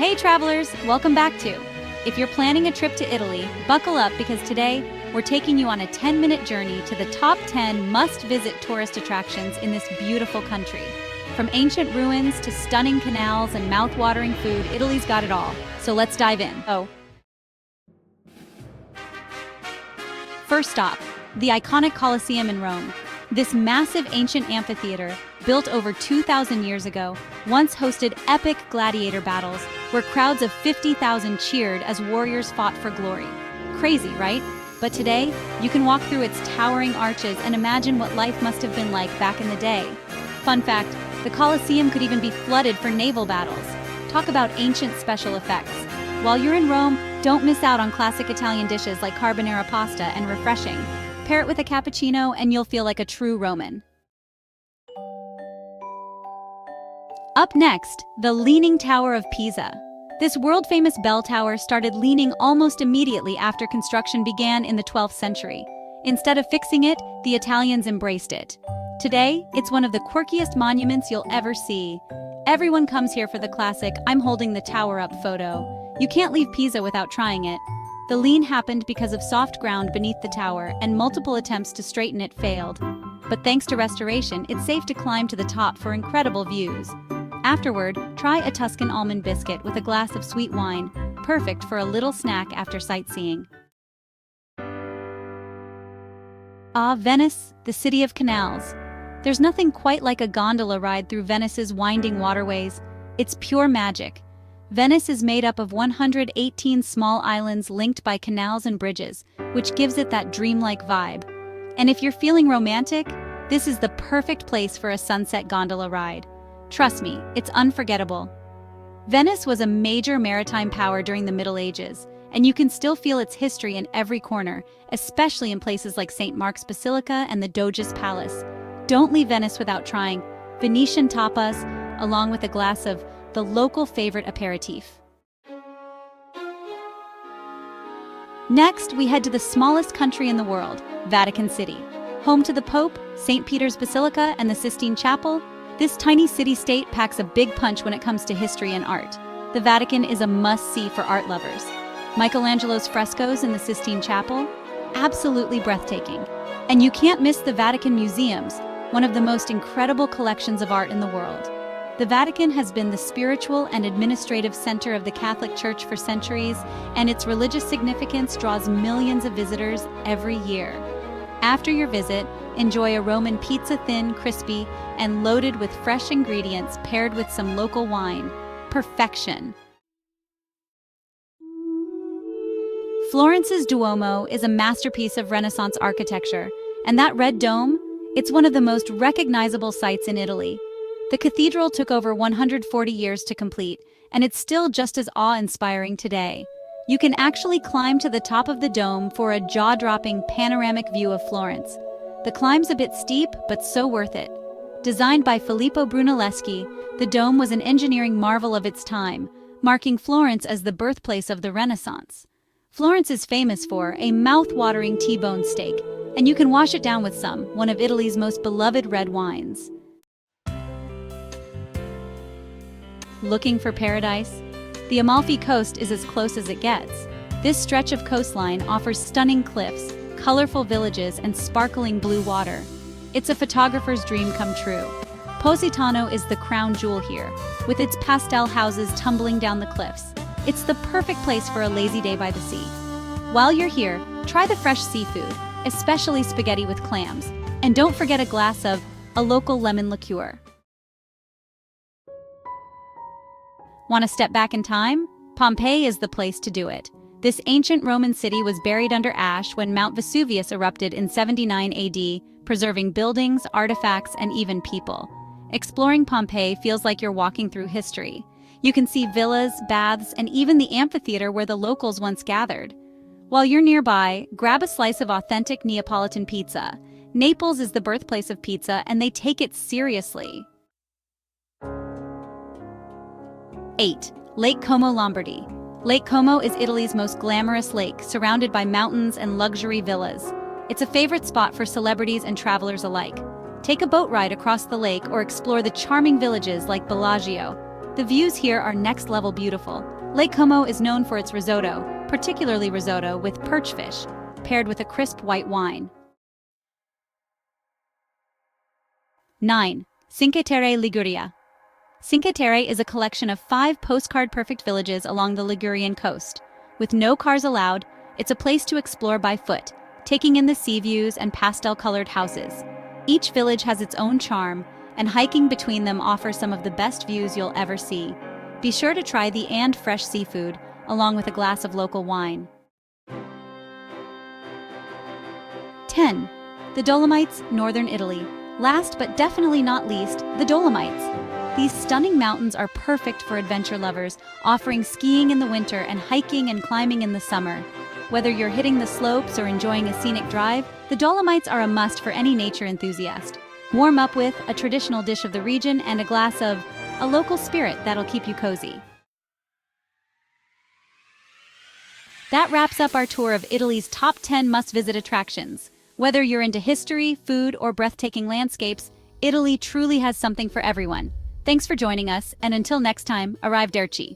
Hey travelers, welcome back to. If you're planning a trip to Italy, buckle up because today we're taking you on a 10-minute journey to the top 10 must-visit tourist attractions in this beautiful country. From ancient ruins to stunning canals and mouth-watering food, Italy's got it all. So let's dive in. First stop, the iconic Colosseum in Rome. This massive ancient amphitheater, built over 2,000 years ago, once hosted epic gladiator battles where crowds of 50,000 cheered as warriors fought for glory. Crazy, right? But today, you can walk through its towering arches and imagine what life must have been like back in the day. Fun fact, the Colosseum could even be flooded for naval battles. Talk about ancient special effects. While you're in Rome, don't miss out on classic Italian dishes like carbonara pasta and refreshing. Pair it with a cappuccino and you'll feel like a true Roman. Up next, the Leaning Tower of Pisa. This world-famous bell tower started leaning almost immediately after construction began in the 12th century. Instead of fixing it, the Italians embraced it. Today, it's one of the quirkiest monuments you'll ever see. Everyone comes here for the classic "I'm holding the tower up" photo. You can't leave Pisa without trying it. The lean happened because of soft ground beneath the tower, and multiple attempts to straighten it failed. But thanks to restoration, it's safe to climb to the top for incredible views. Afterward, try a Tuscan almond biscuit with a glass of sweet wine, perfect for a little snack after sightseeing. Venice, the city of canals. There's nothing quite like a gondola ride through Venice's winding waterways. It's pure magic. Venice is made up of 118 small islands linked by canals and bridges, which gives it that dreamlike vibe. And if you're feeling romantic, this is the perfect place for a sunset gondola ride. Trust me, it's unforgettable. Venice was a major maritime power during the Middle Ages, and you can still feel its history in every corner, especially in places like St. Mark's Basilica and the Doge's Palace. Don't leave Venice without trying Venetian tapas, along with a glass of the local favorite aperitif. Next, we head to the smallest country in the world, Vatican City. Home to the Pope, St. Peter's Basilica, and the Sistine Chapel, this tiny city-state packs a big punch when it comes to history and art. The Vatican is a must-see for art lovers. Michelangelo's frescoes in the Sistine Chapel? Absolutely breathtaking. And you can't miss the Vatican Museums, one of the most incredible collections of art in the world. The Vatican has been the spiritual and administrative center of the Catholic Church for centuries, and its religious significance draws millions of visitors every year. After your visit, enjoy a Roman pizza, thin, crispy, and loaded with fresh ingredients paired with some local wine. Perfection. Florence's Duomo is a masterpiece of Renaissance architecture, and that red dome, it's one of the most recognizable sights in Italy. The cathedral took over 140 years to complete, and it's still just as awe-inspiring today. You can actually climb to the top of the dome for a jaw-dropping panoramic view of Florence. The climb's a bit steep, but so worth it. Designed by Filippo Brunelleschi, the dome was an engineering marvel of its time, marking Florence as the birthplace of the Renaissance. Florence is famous for a mouth-watering T-bone steak, and you can wash it down with one of Italy's most beloved red wines. Looking for paradise? The Amalfi Coast is as close as it gets. This stretch of coastline offers stunning cliffs, colorful villages, and sparkling blue water. It's a photographer's dream come true. Positano is the crown jewel here, with its pastel houses tumbling down the cliffs. It's the perfect place for a lazy day by the sea. While you're here, try the fresh seafood, especially spaghetti with clams, and don't forget a glass of a local lemon liqueur. Want to step back in time? Pompeii is the place to do it. This ancient Roman city was buried under ash when Mount Vesuvius erupted in 79 AD, preserving buildings, artifacts, and even people. Exploring Pompeii feels like you're walking through history. You can see villas, baths, and even the amphitheater where the locals once gathered. While you're nearby, grab a slice of authentic Neapolitan pizza. Naples is the birthplace of pizza, and they take it seriously. 8. Lake Como, Lombardy. Lake Como is Italy's most glamorous lake, surrounded by mountains and luxury villas. It's a favorite spot for celebrities and travelers alike. Take a boat ride across the lake or explore the charming villages like Bellagio. The views here are next-level beautiful. Lake Como is known for its risotto, particularly risotto with perch fish, paired with a crisp white wine. 9. Cinque Terre, Liguria. Cinque Terre is a collection of 5 postcard-perfect villages along the Ligurian coast. With no cars allowed, it's a place to explore by foot, taking in the sea views and pastel-colored houses. Each village has its own charm, and hiking between them offers some of the best views you'll ever see. Be sure to try the fresh seafood, along with a glass of local wine. 10. The Dolomites, Northern Italy. Last but definitely not least, the Dolomites. These stunning mountains are perfect for adventure lovers, offering skiing in the winter and hiking and climbing in the summer. Whether you're hitting the slopes or enjoying a scenic drive, the Dolomites are a must for any nature enthusiast. Warm up with a traditional dish of the region and a glass of a local spirit that'll keep you cozy. That wraps up our tour of Italy's top 10 must-visit attractions. Whether you're into history, food, or breathtaking landscapes, Italy truly has something for everyone. Thanks for joining us, and until next time, arrivederci.